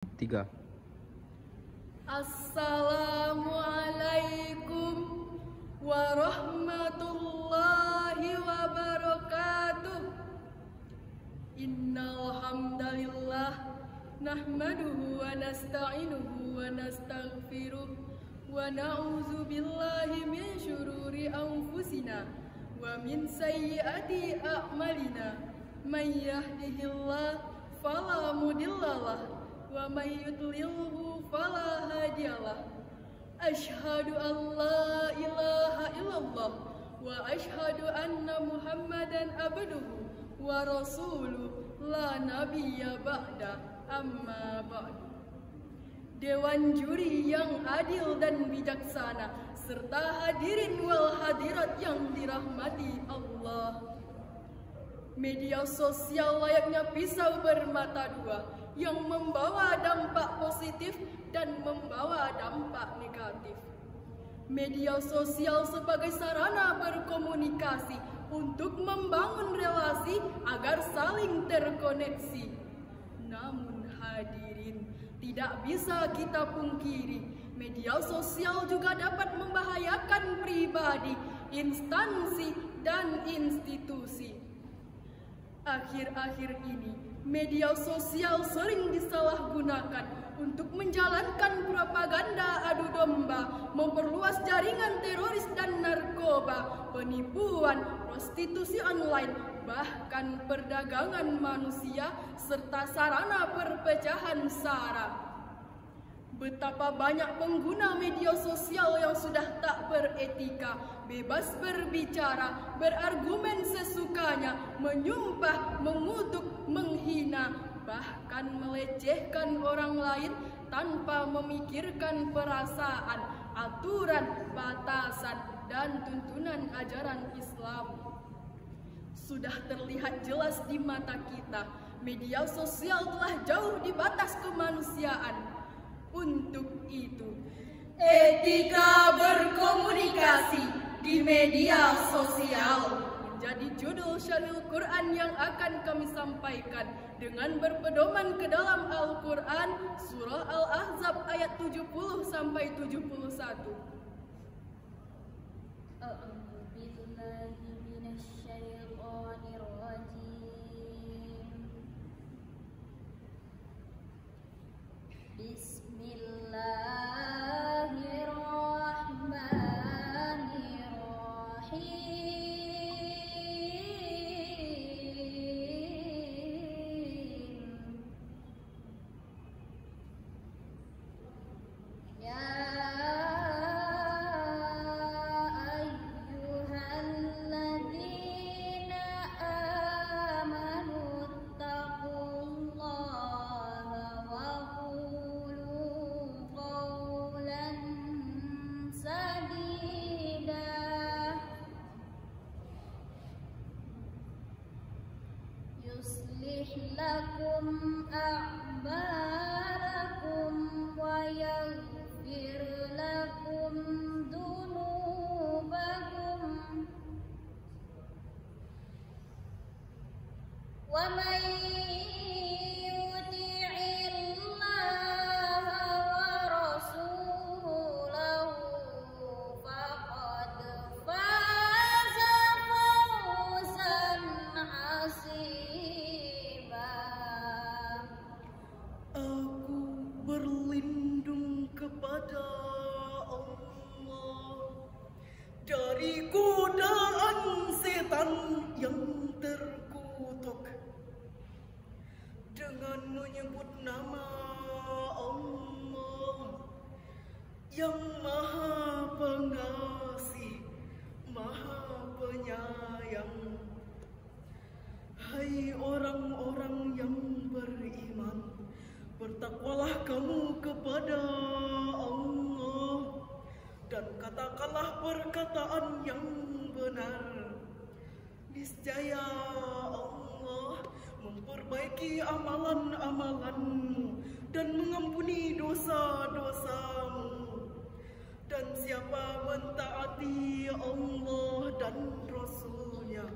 Tiga. Assalamualaikum warahmatullahi wabarakatuh. Innal hamdalillah nahmaduhu wa nasta'inuhu wa nastaghfiruh wa na'udzu billahi min syururi anfusina wa min sayyiati a'malina. May yahdihillahu fala mudhillalah wa may yudlilhu fala hadiyalah. Asyhadu an la ilaha illallah wa asyhadu anna Muhammadan abduhu wa rasuluh la nabiyya ba'da, amma ba'du. Dewan juri yang adil dan bijaksana serta hadirin wal hadirat yang dirahmati Allah. Media sosial layaknya pisau bermata dua yang membawa dampak positif dan membawa dampak negatif. Media sosial sebagai sarana berkomunikasi untuk membangun relasi agar saling terkoneksi. Namun hadirin, tidak bisa kita pungkiri, media sosial juga dapat membahayakan pribadi, instansi, dan institusi. Akhir-akhir ini, media sosial sering disalahgunakan untuk menjalankan propaganda adu domba, memperluas jaringan teroris dan narkoba, penipuan, prostitusi online, bahkan perdagangan manusia, serta sarana perpecahan sara. Betapa banyak pengguna media sosial yang sudah tak beretika, bebas berbicara, berargumen sesukanya, menyumpah, mengutuk, menghina, bahkan melecehkan orang lain tanpa memikirkan perasaan, aturan, batasan, dan tuntunan ajaran Islam. Sudah terlihat jelas di mata kita, media sosial telah jauh di batas kemanusiaan. Untuk itu, etika berkomunikasi di media sosial menjadi judul syaril Quran yang akan kami sampaikan dengan berpedoman ke dalam Al-Quran surah Al-Ahzab ayat 70 sampai 71. يصلح لكم أعمالكم ويغفر لكم ذنوبكم ومن يطع الله ورسوله فقد فاز فوزا عظيما. Aku berlindung kepada Allah dari godaan setan yang terkutuk dengan menyebut nama Allah yang Maha Pengasih, Maha Penyayang. Hai orang-orang yang beriman, bertakwalah kamu kepada Allah dan katakanlah perkataan yang benar. Niscaya Allah memperbaiki amalan-amalanmu dan mengampuni dosa-dosamu. Dan siapa mentaati Allah dan Rasul-Nya,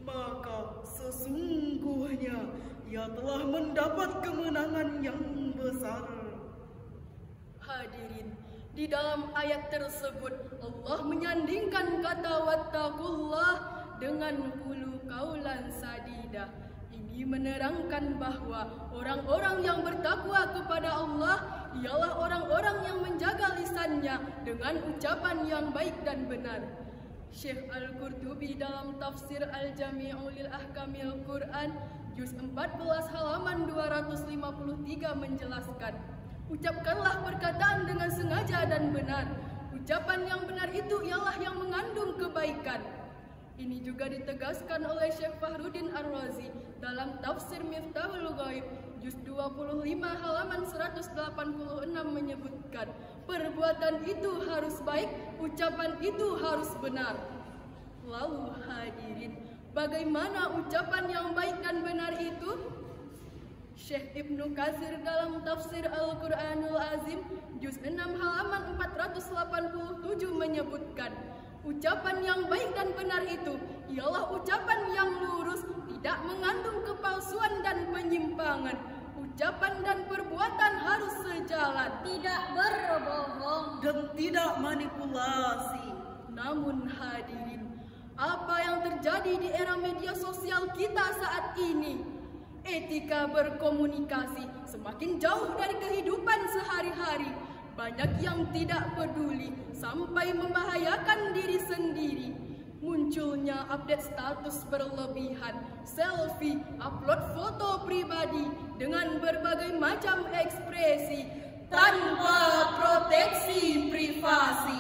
maka sesungguhnya ia telah mendapat kemenangan yang besar. Hadirin, di dalam ayat tersebut Allah menyandingkan kata wattaqullah dengan qulu qaulan sadida. Ini menerangkan bahwa orang-orang yang bertakwa kepada Allah ialah orang-orang yang menjaga lisannya dengan ucapan yang baik dan benar. Syekh Al-Qurtubi dalam tafsir Al-Jami'u lil Ahkamil Quran juz 14 halaman 253 menjelaskan, ucapkanlah perkataan dengan sengaja dan benar. Ucapan yang benar itu ialah yang mengandung kebaikan. Ini juga ditegaskan oleh Syekh Fahruddin Ar-Razi dalam tafsir Miftahul Ghaib juz 25 halaman 186 menyebutkan, perbuatan itu harus baik, ucapan itu harus benar. Lalu hadirin, bagaimana ucapan yang baik dan benar itu? Syekh Ibnu Katsir dalam tafsir Al-Quranul Azim juz 6 halaman 487 menyebutkan, ucapan yang baik dan benar itu ialah ucapan yang lurus, tidak mengandung kepalsuan dan penyimpangan. Ucapan dan perbuatan harus sejalan, tidak berbohong dan tidak manipulasi. Namun hadirin, apa yang terjadi di era media sosial kita saat ini? Etika berkomunikasi semakin jauh dari kehidupan sehari-hari. Banyak yang tidak peduli sampai membahayakan diri sendiri. Munculnya update status berlebihan, selfie, upload foto pribadi dengan berbagai macam ekspresi tanpa proteksi privasi.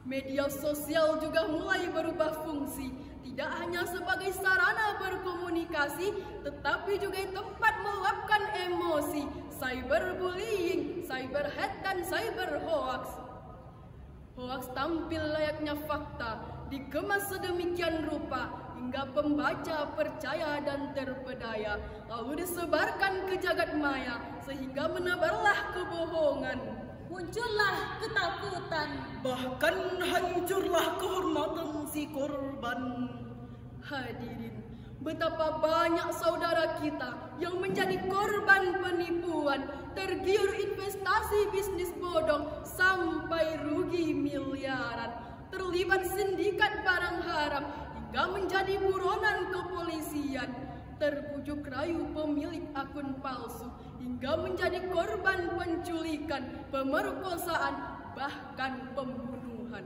Media sosial juga mulai berubah fungsi, tidak hanya sebagai sarana berkomunikasi, tetapi juga tempat meluapkan emosi, cyberbullying, cyberhate, dan cyberhoax. Hoax tampil layaknya fakta, dikemas sedemikian rupa hingga pembaca percaya dan terpedaya, lalu disebarkan ke jagat maya sehingga menebarlah kebohongan. muncullah ketakutan, bahkan hancurlah kehormatan si korban. Hadirin, betapa banyak saudara kita yang menjadi korban penipuan, tergiur investasi bisnis bodong sampai rugi miliaran, terlibat sindikat barang haram hingga menjadi buronan kepolisian, terbujuk rayu pemilik akun palsu hingga menjadi korban penculikan, pemerkosaan, bahkan pembunuhan.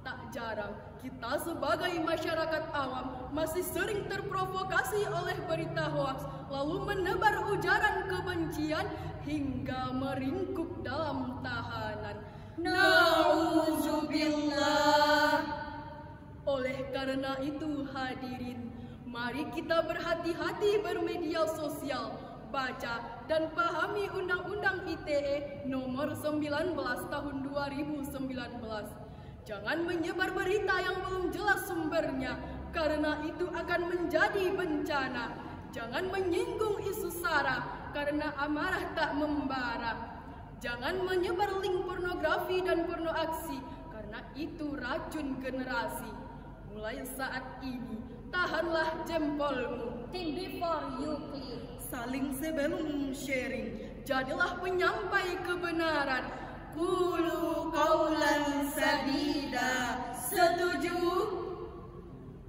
Tak jarang kita sebagai masyarakat awam masih sering terprovokasi oleh berita hoaks, lalu menebar ujaran kebencian hingga meringkuk dalam tahanan. Nauzubillah. Oleh karena itu hadirin, mari kita berhati-hati bermedia sosial, baca dan pahami Undang-Undang ITE nomor 19 tahun 2019. Jangan menyebar berita yang belum jelas sumbernya, karena itu akan menjadi bencana. Jangan menyinggung isu SARA, karena amarah tak membara. Jangan menyebar link pornografi dan porno aksi, karena itu racun generasi. Mulai saat ini, tahanlah jempolmu. Think before you click. Saling sebelum sharing. Jadilah penyampai kebenaran. Qulu qaulan sadida. Setuju?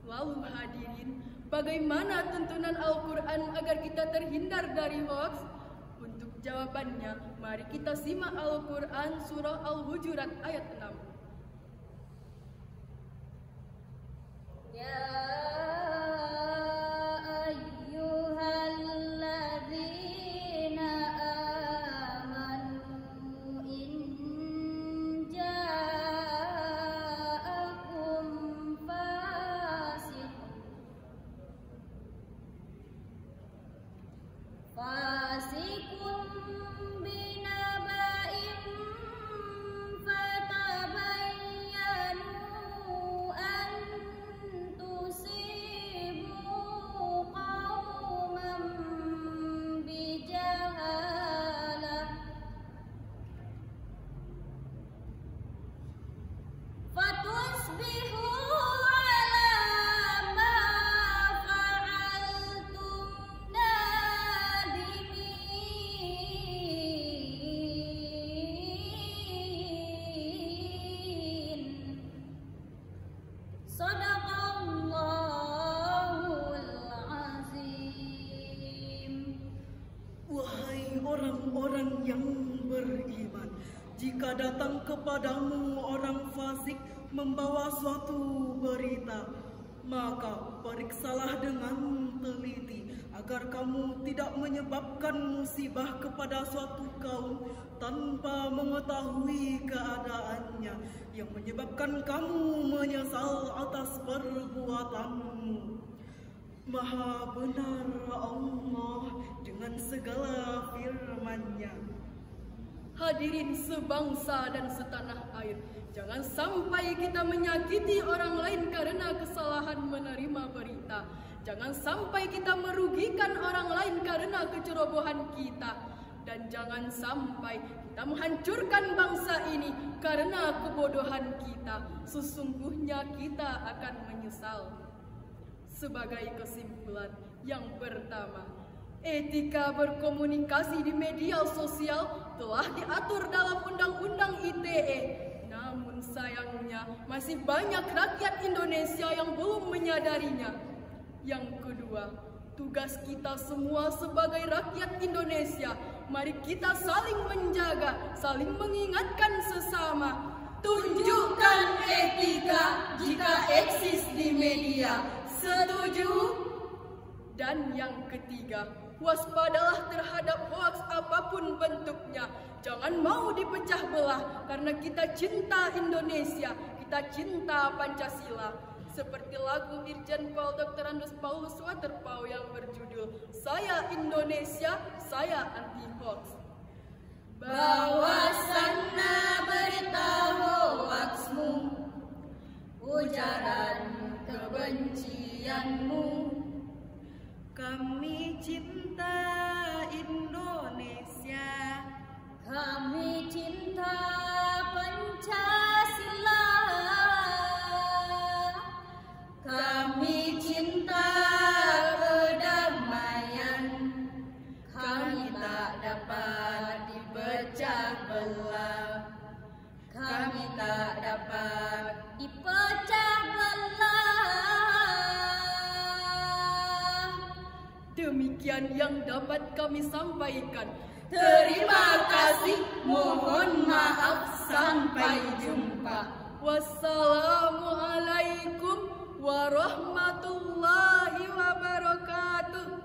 Lalu hadirin, bagaimana tuntunan Al-Quran agar kita terhindar dari hoaks? Untuk jawabannya, mari kita simak Al-Quran surah Al-Hujurat ayat 6. Ya ayyuhalladzina amanu in ja'akum fasiqun binaba'in fatabayyanu an Hai orang-orang yang beriman, jika datang kepadamu orang fasik membawa suatu berita, maka periksalah dengan teliti agar kamu tidak menyebabkan musibah kepada suatu kaum tanpa mengetahui keadaannya, yang menyebabkan kamu menyesal atas perbuatanmu. Maha benar Allah dengan segala firman-Nya. Hadirin sebangsa dan setanah air, jangan sampai kita menyakiti orang lain karena kesalahan menerima berita. Jangan sampai kita merugikan orang lain karena kecerobohan kita. Dan jangan sampai kita menghancurkan bangsa ini karena kebodohan kita. Sesungguhnya kita akan menyesal. Sebagai kesimpulan, yang pertama, etika berkomunikasi di media sosial telah diatur dalam Undang-Undang ITE. Namun sayangnya masih banyak rakyat Indonesia yang belum menyadarinya. Yang kedua, tugas kita semua sebagai rakyat Indonesia, mari kita saling menjaga, saling mengingatkan sesama. Tunjukkan etika jika eksis di media. Setuju? Dan yang ketiga, waspadalah terhadap hoaks apapun bentuknya. Jangan mau dipecah belah karena kita cinta Indonesia, kita cinta Pancasila. Seperti lagu Irjen Pol Dr. Andes Paulus Waterpau yang berjudul Saya Indonesia, Saya Anti Hoax. Bawa sana berita hoaksmu, ujaran kebencianmu. Kami cinta Indonesia, Kami cinta Pancasila, kami cinta kedamaian, kami tak dapat dipecah belah, kami tak dapat dipecah belah. Demikian yang dapat kami sampaikan. Terima kasih, mohon maaf, sampai jumpa. Wassalamualaikum warahmatullahi wabarakatuh.